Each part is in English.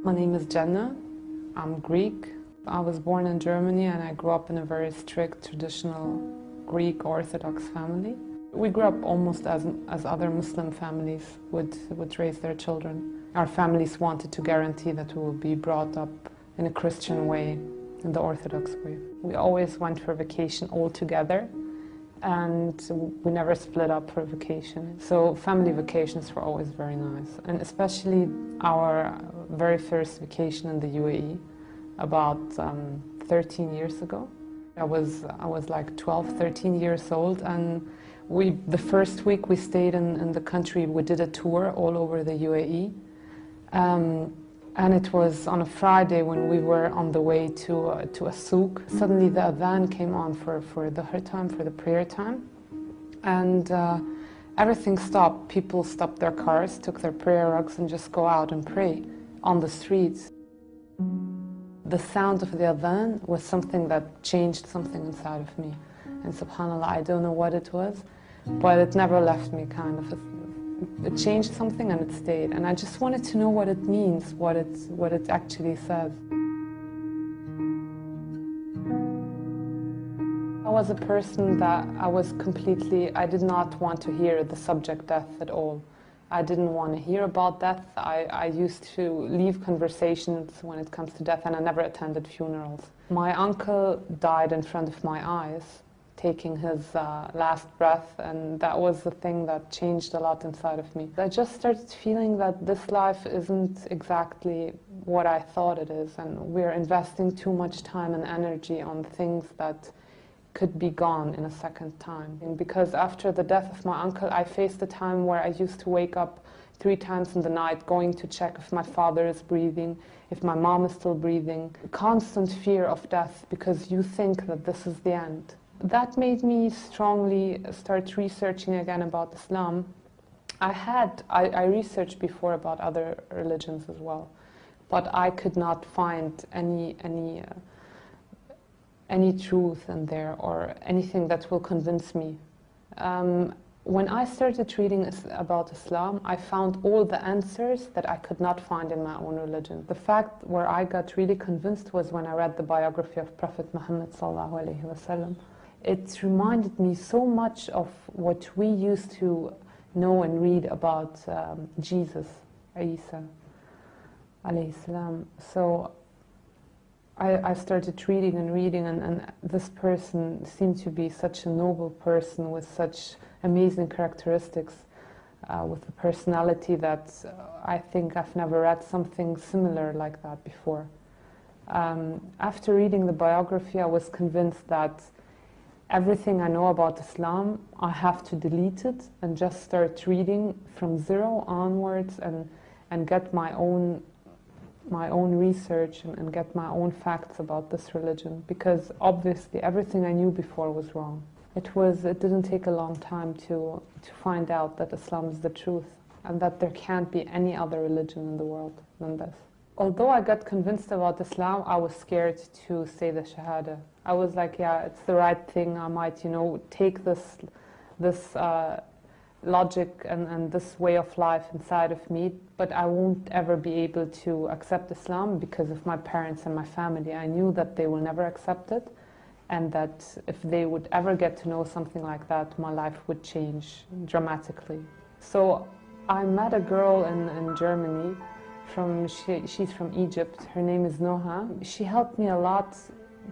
My name is Jenna. I'm Greek. I was born in Germany and I grew up in a very strict, traditional Greek Orthodox family. We grew up almost as other Muslim families would raise their children. Our families wanted to guarantee that we would be brought up in a Christian way, in the Orthodox way. We always went for vacation all together, and we never split up for vacation. So family vacations were always very nice, and especially our very first vacation in the UAE about 13 years ago. I was like 12, 13 years old, and the first week we stayed in the country, we did a tour all over the UAE. And it was on a Friday when we were on the way to a souk. Suddenly the adhan came on for the Dhuhr time, for the prayer time. And everything stopped. People stopped their cars, took their prayer rugs and just go out and pray on the streets. The sound of the adhan was something that changed something inside of me. And subhanAllah, I don't know what it was, but it never left me, kind of. It changed something and it stayed. And I just wanted to know what it means, what it actually says. I was a person that I did not want to hear the subject death at all. I didn't want to hear about death. I used to leave conversations when it comes to death, and I never attended funerals. My uncle died in front of my eyes, taking his last breath, and that was the thing that changed a lot inside of me. I just started feeling that this life isn't exactly what I thought it is, and we're investing too much time and energy on things that could be gone in a second time. And because after the death of my uncle, I faced a time where I used to wake up 3 times in the night going to check if my father is breathing, if my mom is still breathing. Constant fear of death because you think that this is the end. That made me strongly start researching again about Islam. I researched before about other religions as well, but I could not find any truth in there or anything that will convince me. When I started reading about Islam, I found all the answers that I could not find in my own religion. The fact where I got really convinced was when I read the biography of Prophet Muhammad sallallahu alaihi wasallam. It reminded me so much of what we used to know and read about Jesus, Isa alayhi salam. So I started reading and this person seemed to be such a noble person with such amazing characteristics, with a personality that I think I've never read something similar like that before. After reading the biography, I was convinced that everything I know about Islam, I have to delete it and just start reading from zero onwards and get my own research and get my own facts about this religion, because obviously everything I knew before was wrong. It didn't take a long time to find out that Islam is the truth and that there can't be any other religion in the world than this. Although I got convinced about Islam, I was scared to say the Shahada. I was like, yeah, it's the right thing. I might, take this logic and this way of life inside of me, but I won't ever be able to accept Islam because of my parents and my family. I knew that they will never accept it, and that if they would ever get to know something like that, my life would change dramatically. So I met a girl in Germany. She's from Egypt. Her name is Noha. She helped me a lot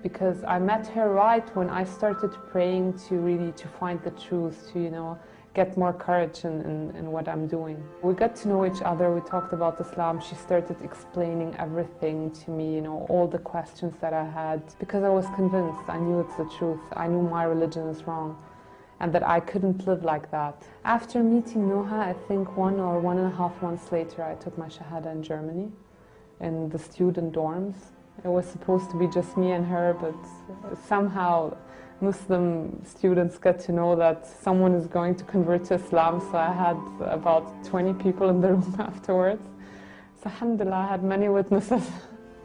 because I met her right when I started praying to find the truth, to get more courage in what I'm doing. We got to know each other. We talked about Islam. She started explaining everything to me, all the questions that I had, because I was convinced. I knew it's the truth. I knew my religion is wrong, and that I couldn't live like that. After meeting Noha, I think 1 or 1.5 months later, I took my Shahada in Germany, in the student dorms. It was supposed to be just me and her, but somehow Muslim students get to know that someone is going to convert to Islam, so I had about 20 people in the room afterwards. So alhamdulillah, I had many witnesses.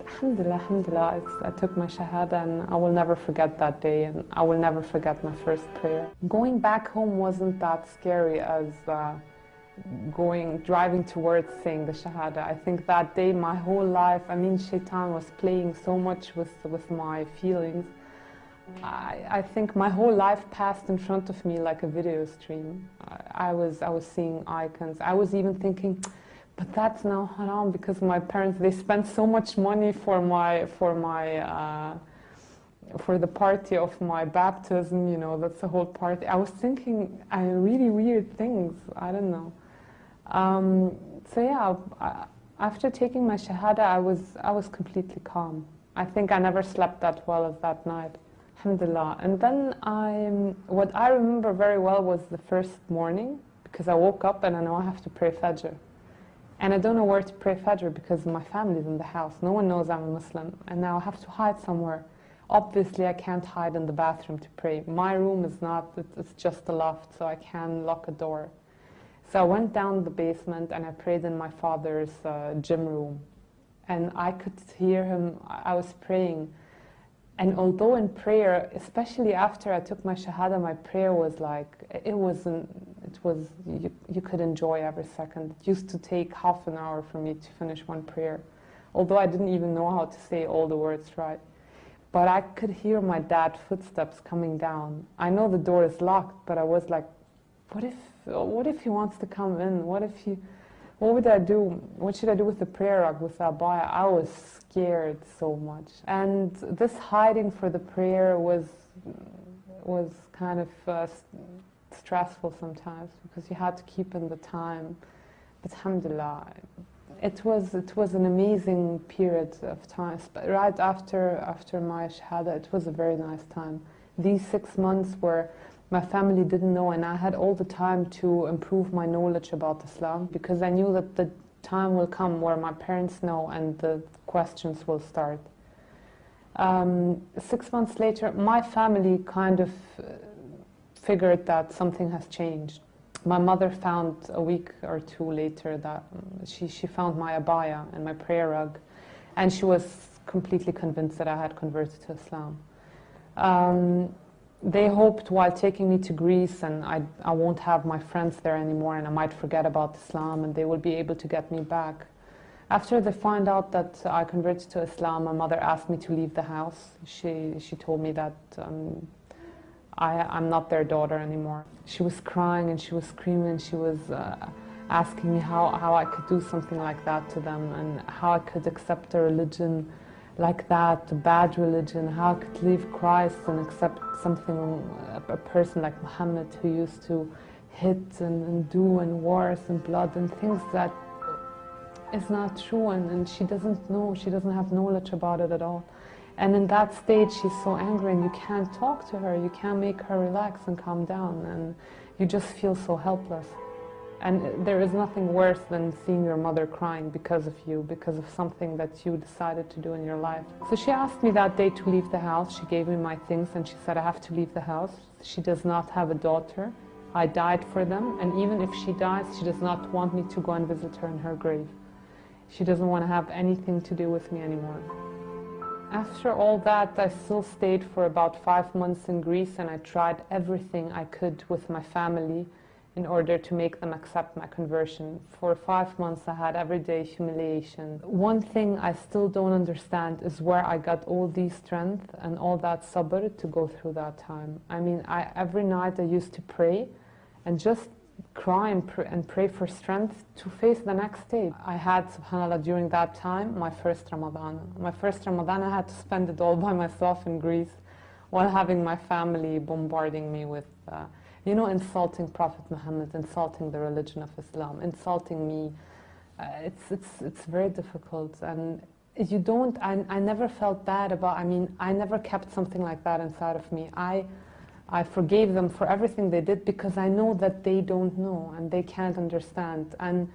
Alhamdulillah, I took my Shahada, and I will never forget that day, and I will never forget my first prayer. Going back home wasn't that scary as driving towards saying the Shahada. I think that day, my whole life, I mean, Shaitan was playing so much with my feelings. I think my whole life passed in front of me like a video stream. I was seeing icons. I was even thinking, but that's now haram because my parents, they spent so much money for the party of my baptism, you know, that's the whole party. I was thinking really weird things, I don't know. So yeah, after taking my Shahada, I was completely calm. I think I never slept that well as that night. Alhamdulillah. And then what I remember very well was the first morning, because I woke up and I know I have to pray Fajr. And I don't know where to pray Fajr because my family's in the house. No one knows I'm a Muslim. And now I have to hide somewhere. Obviously, I can't hide in the bathroom to pray. My room is not, it's just a loft, so I can lock a door. So I went down the basement and I prayed in my father's gym room. And I could hear him, I was praying. And although in prayer, especially after I took my Shahada, my prayer was like, you could enjoy every second. It used to take half an hour for me to finish one prayer. Although I didn't even know how to say all the words right. But I could hear my dad's footsteps coming down. I know the door is locked, but I was like, what if he wants to come in? What would I do? What should I do with the prayer rug, with the abaya? I was scared so much. And this hiding for the prayer was kind of stressful sometimes because you had to keep in the time. But alhamdulillah, it was an amazing period of time. Right after my Shahada, it was a very nice time. These 6 months where my family didn't know, and I had all the time to improve my knowledge about Islam because I knew that the time will come where my parents know and the questions will start. 6 months later, my family kind of figured that something has changed. My mother found a week or two later that she found my abaya and my prayer rug, and she was completely convinced that I had converted to Islam. They hoped while taking me to Greece and I won't have my friends there anymore and I might forget about Islam and they will be able to get me back. After they find out that I converted to Islam, my mother asked me to leave the house. She told me that I'm not their daughter anymore. She was crying and she was screaming. She was asking me how I could do something like that to them and how I could accept a religion like that, a bad religion, how I could leave Christ and accept something, a person like Muhammad who used to hit and do and wars and blood and things that is not true, and she doesn't know, she doesn't have knowledge about it at all. And in that stage she's so angry and you can't talk to her, you can't make her relax and calm down, and you just feel so helpless. And there is nothing worse than seeing your mother crying because of you, because of something that you decided to do in your life. So she asked me that day to leave the house. She gave me my things and she said I have to leave the house. She does not have a daughter. I died for them, and even if she dies, she does not want me to go and visit her in her grave. She doesn't want to have anything to do with me anymore. After all that, I still stayed for about 5 months in Greece, and I tried everything I could with my family in order to make them accept my conversion. For 5 months I had everyday humiliation. One thing I still don't understand is where I got all the strength and all that sabr to go through that time. I mean, every night I used to pray and just cry and pray for strength to face the next day. I had, subhanAllah, during that time, my first Ramadan. My first Ramadan I had to spend it all by myself in Greece while having my family bombarding me with insulting Prophet Muhammad, insulting the religion of Islam, insulting me. It's very difficult, and I never felt bad about, I never kept something like that inside of me. I forgave them for everything they did because I know that they don't know and they can't understand. And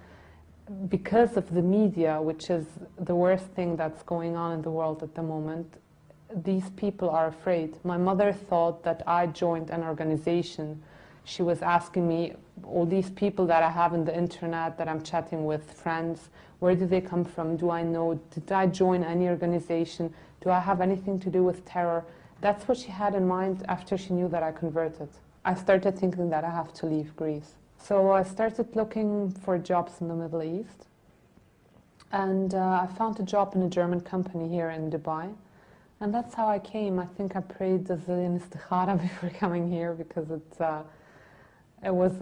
because of the media, which is the worst thing that's going on in the world at the moment, these people are afraid. My mother thought that I joined an organization. She was asking me, all these people that I have on the internet, that I'm chatting with, friends, where do they come from? Do I know? Did I join any organization? Do I have anything to do with terror? That's what she had in mind after she knew that I converted. I started thinking that I have to leave Greece. So I started looking for jobs in the Middle East, and I found a job in a German company here in Dubai. And that's how I came. I think I prayed a zillion istikhara before coming here, because it was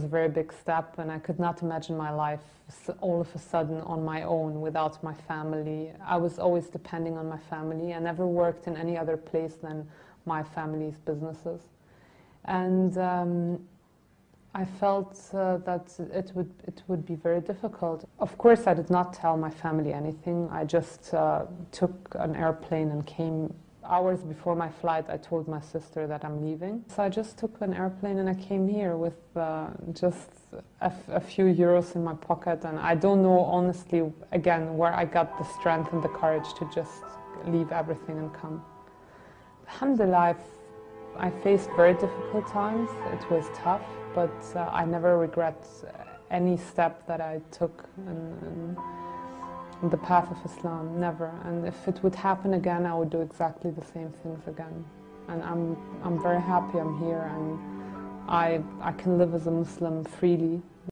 a very big step, and I could not imagine my life all of a sudden on my own without my family. I was always depending on my family. I never worked in any other place than my family's businesses. And I felt that it would be very difficult. Of course, I did not tell my family anything. I just took an airplane and came. Hours before my flight, I told my sister that I'm leaving. So I just took an airplane and I came here with just a few euros in my pocket. And I don't know, honestly, again, where I got the strength and the courage to just leave everything and come. Alhamdulillah, I faced very difficult times. It was tough, but I never regret any step that I took in the path of Islam, never. And if it would happen again, I would do exactly the same things again. And I'm very happy I'm here, and I can live as a Muslim freely.